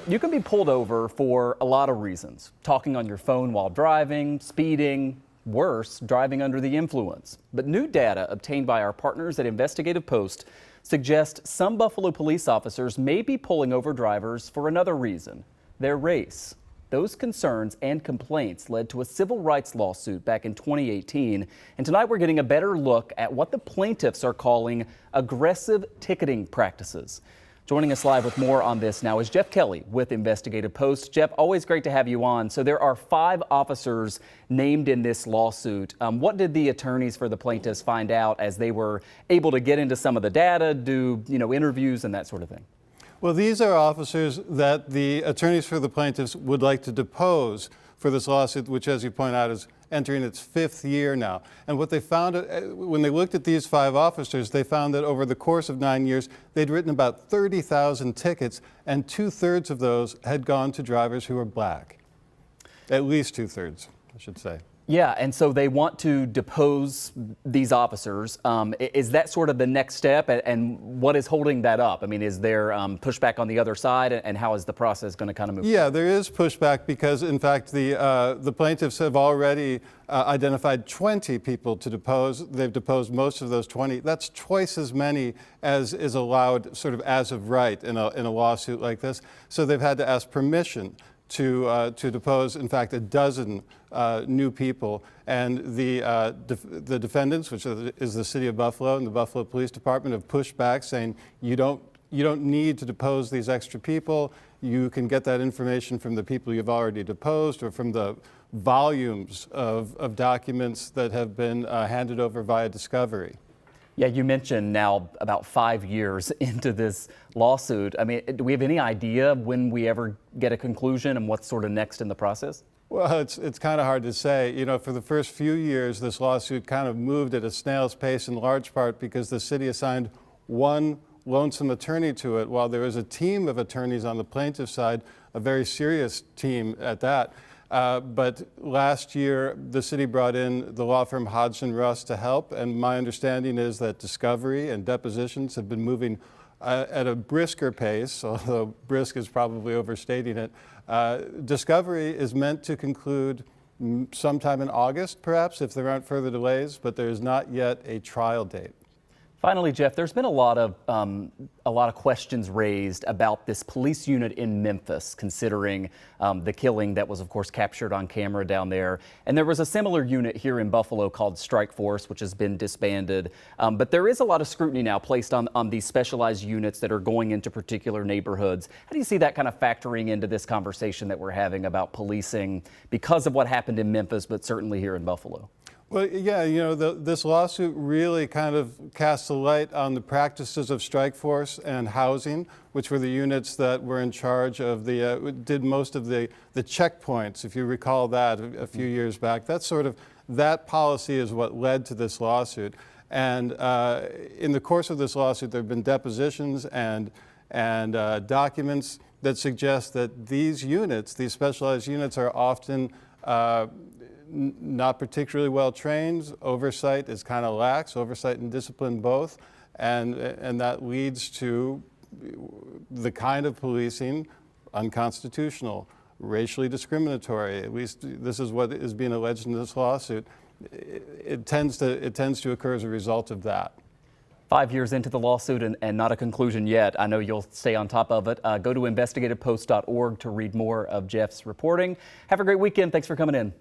You can be pulled over for a lot of reasons. Talking on your phone while driving, speeding, worse, driving under the influence. But new data obtained by our partners at investigative-post suggests some Buffalo police officers may be pulling over drivers for another reason: their race. Those concerns and complaints led to a civil rights lawsuit back in 2018. And tonight we're getting a better look at what the plaintiffs are calling aggressive ticketing practices. Joining us live with more on this now is Jeff Kelly with Investigative Post. Jeff, always great to have you on. So there are 5 officers named in this lawsuit. What did the attorneys for the plaintiffs find out as they were able to get into some of the data, do interviews and that sort of thing? Well, these are officers that the attorneys for the plaintiffs would like to depose for this lawsuit, which, as you point out, is entering its 5th year now. And what they found when they looked at these 5 officers, they found that over the course of 9 years, they'd written about 30,000 tickets, and 2/3 of those had gone to drivers who were black. At least 2/3, I should say. Yeah, and so they want to depose these officers. Is that sort of the next step, and what is holding that up? I mean, is there pushback on the other side, and how is the process going to kind of move? Yeah, there is pushback because, in fact, the plaintiffs have already identified 20 people to depose. They've deposed most of those 20. That's twice as many as is allowed sort of as of right in a lawsuit like this. So they've had to ask permission to depose, in fact, a dozen new people. And the defendants, which is the city of Buffalo and the Buffalo Police Department, have pushed back, saying you don't need to depose these extra people. You can get that information from the people you've already deposed or from the volumes of documents that have been handed over via discovery. Yeah, you mentioned now about 5 years into this lawsuit. I mean, do we have any idea when we ever get a conclusion and what's sort of next in the process? Well, it's kind of hard to say. For the first few years, this lawsuit kind of moved at a snail's pace in large part because the city assigned one lonesome attorney to it, while there was a team of attorneys on the plaintiff side, a very serious team at that. But last year, the city brought in the law firm Hodgson Russ to help, and my understanding is that discovery and depositions have been moving at a brisker pace, although brisk is probably overstating it. Discovery is meant to conclude sometime in August, perhaps, if there aren't further delays, but there is not yet a trial date. Finally, Jeff, there's been a lot of questions raised about this police unit in Memphis, considering the killing that was, of course, captured on camera down there. And there was a similar unit here in Buffalo called Strikeforce, which has been disbanded. But there is a lot of scrutiny now placed on these specialized units that are going into particular neighborhoods. How do you see that kind of factoring into this conversation that we're having about policing because of what happened in Memphis, but certainly here in Buffalo? Well, yeah, this lawsuit really kind of casts a light on the practices of Strikeforce and housing, which were the units that were in charge of did most of the checkpoints, if you recall that a few years back. That policy is what led to this lawsuit. And in the course of this lawsuit, there have been depositions and documents that suggest that these units, these specialized units, are often not particularly well trained. Oversight is kind of lax, oversight and discipline both, and that leads to the kind of policing unconstitutional, racially discriminatory. At least this is what is being alleged in this lawsuit. It tends to occur as a result of that. 5 years into the lawsuit and not a conclusion yet. I know you'll stay on top of it. Go to investigativepost.org to read more of Jeff's reporting. Have a great weekend. Thanks for coming in.